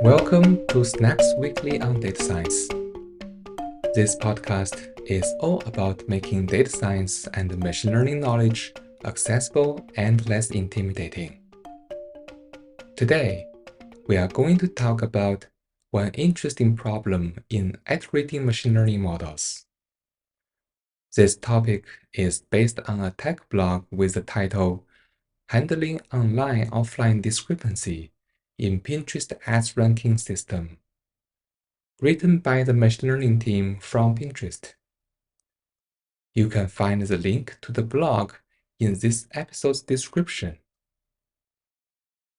Welcome to Snacks Weekly on Data Science. This podcast is all about making data science and machine learning knowledge accessible and less intimidating. Today, we are going to talk about one interesting problem in iterating machine learning models. This topic is based on a tech blog with the title Handling Online-Offline Discrepancy in Pinterest Ads Ranking System, written by the machine learning team from Pinterest. You can find the link to the blog in this episode's description.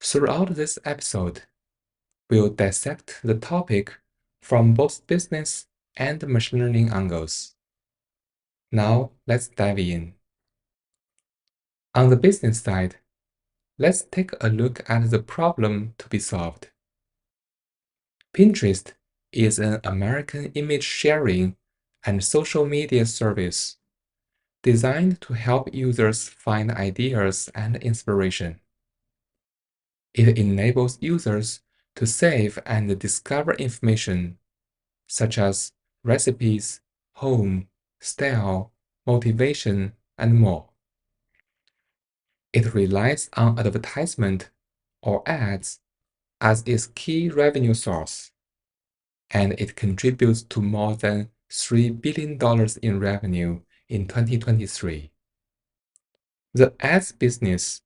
Throughout this episode, we'll dissect the topic from both business and machine learning angles. Now, let's dive in. On the business side, let's take a look at the problem to be solved. Pinterest is an American image sharing and social media service designed to help users find ideas and inspiration. It enables users to save and discover information such as recipes, home, style, motivation, and more. It relies on advertisement or ads as its key revenue source, and it contributes to more than $3 billion in revenue in 2023. The ads business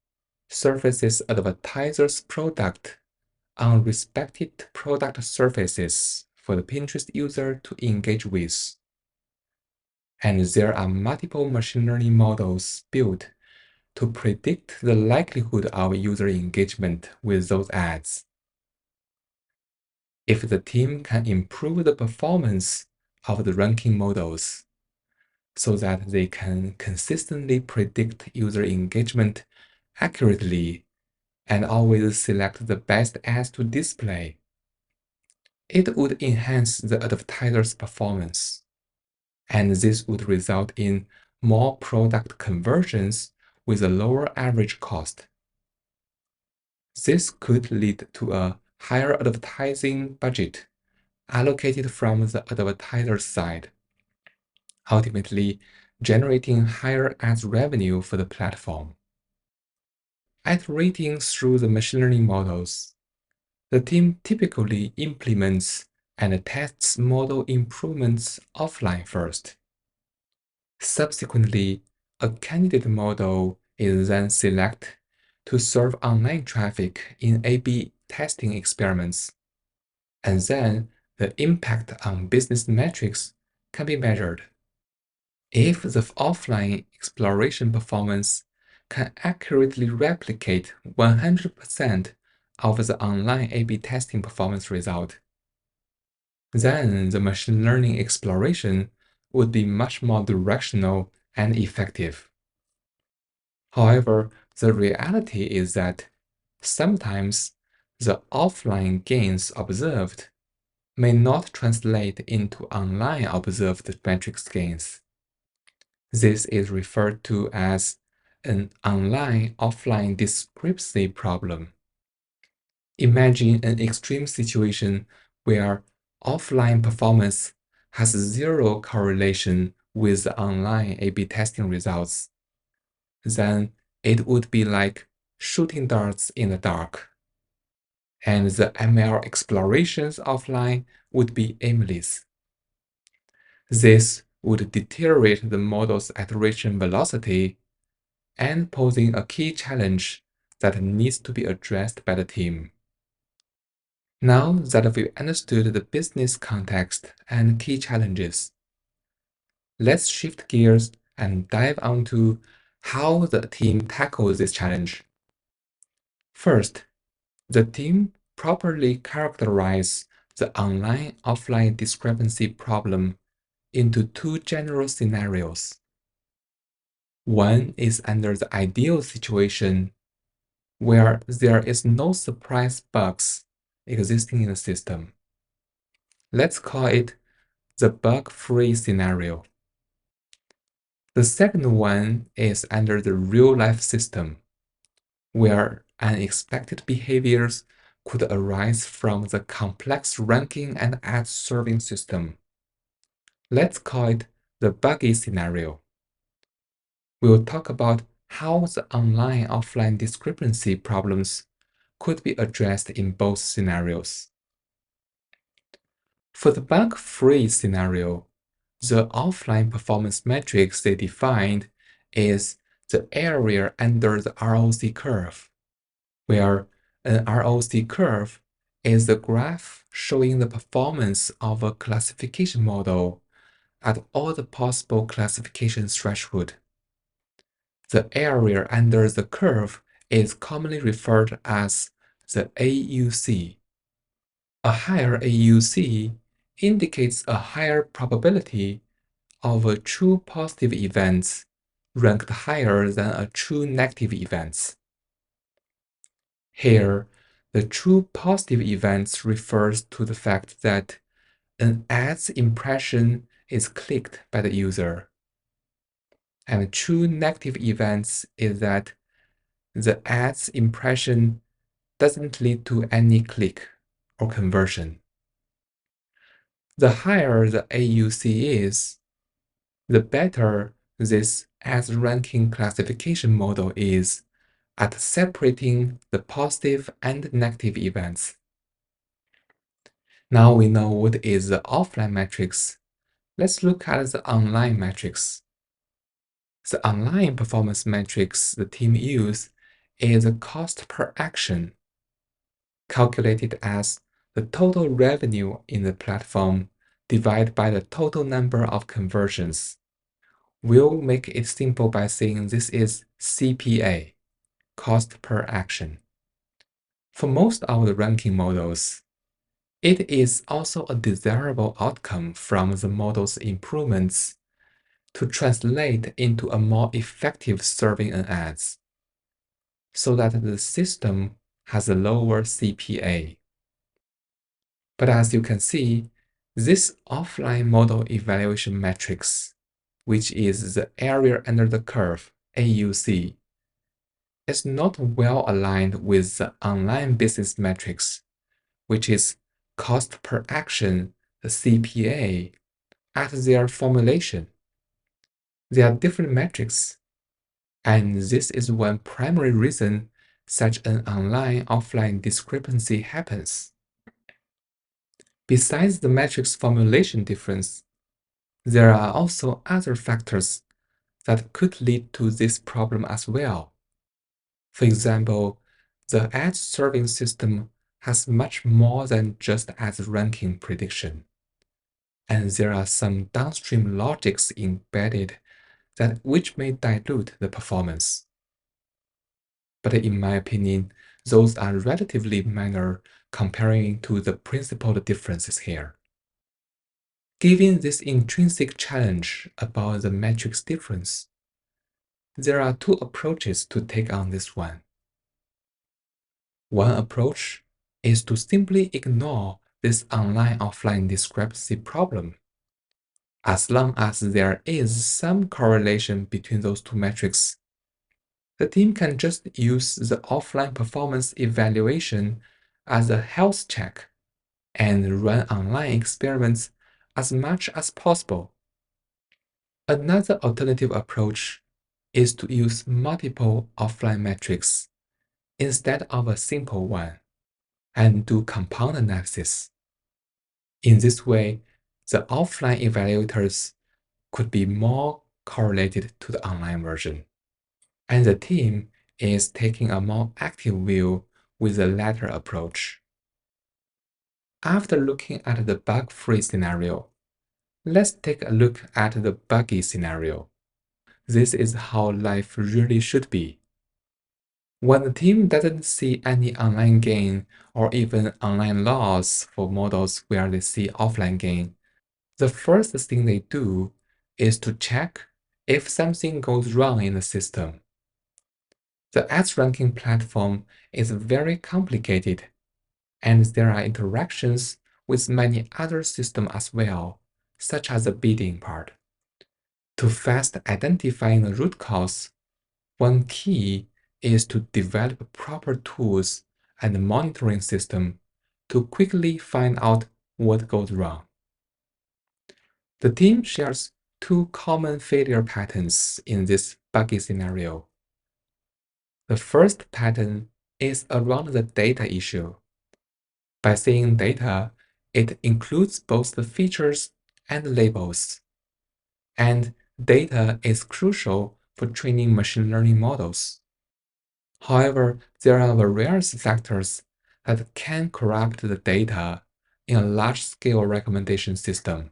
surfaces advertisers' product on respected product surfaces for the Pinterest user to engage with. And there are multiple machine learning models built to predict the likelihood of user engagement with those ads. If the team can improve the performance of the ranking models so that they can consistently predict user engagement accurately and always select the best ads to display, it would enhance the advertiser's performance, and this would result in more product conversions with a lower average cost. This could lead to a higher advertising budget allocated from the advertiser's side, ultimately generating higher ads revenue for the platform. Iterating through the machine learning models, the team typically implements and tests model improvements offline first. Subsequently, a candidate model is then selected to serve online traffic in A/B testing experiments, and then the impact on business metrics can be measured. If the offline exploration performance can accurately replicate 100% of the online A/B testing performance result, then the machine learning exploration would be much more directional and effective. However, the reality is that sometimes the offline gains observed may not translate into online observed metrics gains. This is referred to as an online-offline discrepancy problem. Imagine an extreme situation where offline performance has zero correlation with the online A/B testing results. Then it would be like shooting darts in the dark, and the ML explorations offline would be aimless. This would deteriorate the model's iteration velocity and posing a key challenge that needs to be addressed by the team. Now that we've understood the business context and key challenges, let's shift gears and dive onto how the team tackles this challenge. First, the team properly characterizes the online-offline discrepancy problem into two general scenarios. One is under the ideal situation where there is no surprise bugs existing in the system. Let's call it the bug-free scenario. The second one is under the real-life system, where unexpected behaviors could arise from the complex ranking and ad serving system. Let's call it the buggy scenario. We'll talk about how the online-offline discrepancy problems could be addressed in both scenarios. For the bug-free scenario, the offline performance metrics they defined is the area under the ROC curve, where an ROC curve is the graph showing the performance of a classification model at all the possible classification thresholds. The area under the curve is commonly referred as the AUC. A higher AUC indicates a higher probability of a true positive events ranked higher than a true negative events. Here, the true positive events refers to the fact that an ad's impression is clicked by the user. And true negative events is that the ad's impression doesn't lead to any click or conversion. The higher the AUC is, the better this ads ranking classification model is at separating the positive and negative events. Now we know what is the offline metrics. Let's look at the online metrics. The online performance metrics the team use is the cost per action, calculated as the total revenue in the platform divided by the total number of conversions. We'll make it simple by saying this is CPA, cost per action. For most of the ranking models, it is also a desirable outcome from the model's improvements to translate into a more effective serving an ads, so that the system has a lower CPA. But as you can see, this offline model evaluation matrix, which is the area under the curve, AUC, is not well aligned with the online business metrics, which is cost per action, the CPA, at their formulation. They are different metrics, and this is one primary reason such an online-offline discrepancy happens. Besides the metrics formulation difference, there are also other factors that could lead to this problem as well. For example, the ad serving system has much more than just ads ranking prediction, and there are some downstream logics embedded which may dilute the performance. But in my opinion, those are relatively minor comparing to the principal differences here. Given this intrinsic challenge about the metrics difference, there are two approaches to take on this one. One approach is to simply ignore this online-offline discrepancy problem. As long as there is some correlation between those two metrics, the team can just use the offline performance evaluation as a health check and run online experiments as much as possible. Another alternative approach is to use multiple offline metrics instead of a simple one and do compound analysis. In this way, the offline evaluators could be more correlated to the online version, and the team is taking a more active view with the latter approach. After looking at the bug-free scenario, let's take a look at the buggy scenario. This is how life really should be. When the team doesn't see any online gain or even online loss for models where they see offline gain, the first thing they do is to check if something goes wrong in the system. The ads ranking platform is very complicated, and there are interactions with many other systems as well, such as the bidding part. To fast identifying the root cause, one key is to develop proper tools and monitoring system to quickly find out what goes wrong. The team shares two common failure patterns in this buggy scenario. The first pattern is around the data issue. By saying data, it includes both the features and labels. And data is crucial for training machine learning models. However, there are various factors that can corrupt the data in a large-scale recommendation system.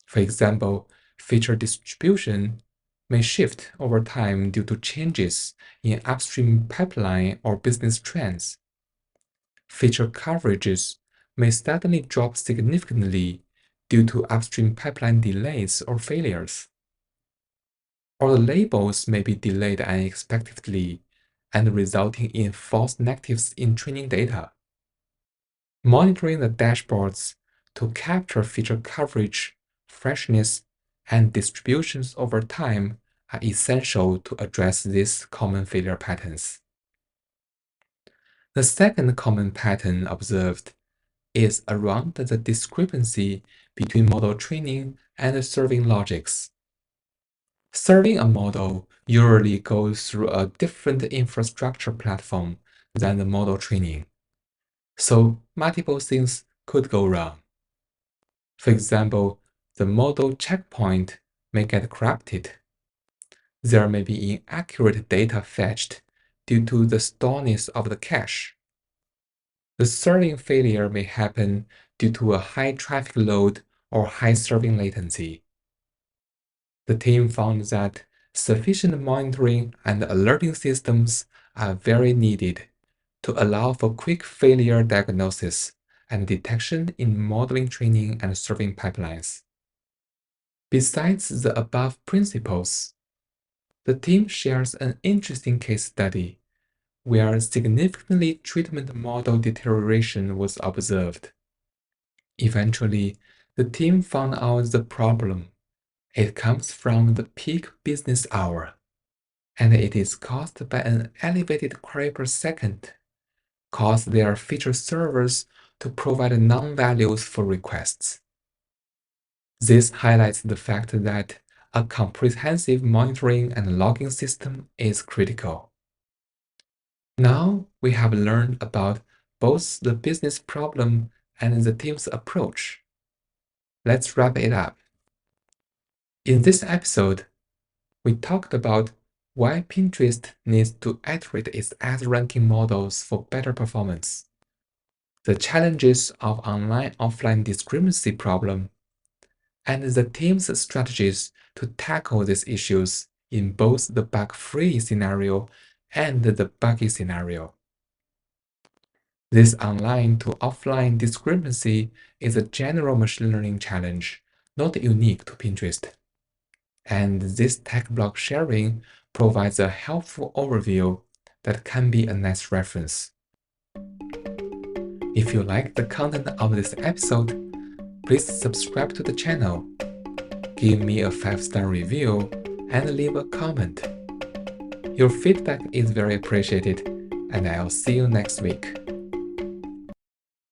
For example, feature distribution may shift over time due to changes in upstream pipeline or business trends. Feature coverages may suddenly drop significantly due to upstream pipeline delays or failures. Or the labels may be delayed unexpectedly and resulting in false negatives in training data. Monitoring the dashboards to capture feature coverage, freshness, and distributions over time are essential to address these common failure patterns. The second common pattern observed is around the discrepancy between model training and serving logics. Serving a model usually goes through a different infrastructure platform than the model training, so multiple things could go wrong. For example, the model checkpoint may get corrupted. There may be inaccurate data fetched due to the stallness of the cache. The serving failure may happen due to a high traffic load or high serving latency. The team found that sufficient monitoring and alerting systems are very needed to allow for quick failure diagnosis and detection in modeling training and serving pipelines. Besides the above principles, the team shares an interesting case study where significantly treatment model deterioration was observed. Eventually, the team found out the problem. It comes from the peak business hour, and it is caused by an elevated query per second, cause their feature servers to provide non-values for requests. This highlights the fact that a comprehensive monitoring and logging system is critical. Now we have learned about both the business problem and the team's approach. Let's wrap it up. In this episode, we talked about why Pinterest needs to iterate its ad ranking models for better performance, the challenges of online-offline discrepancy problem, and the team's strategies to tackle these issues in both the bug-free scenario and the buggy scenario. This online to offline discrepancy is a general machine learning challenge, not unique to Pinterest. And this tech blog sharing provides a helpful overview that can be a nice reference. If you like the content of this episode, please subscribe to the channel, give me a 5-star review, and leave a comment. Your feedback is very appreciated, and I'll see you next week.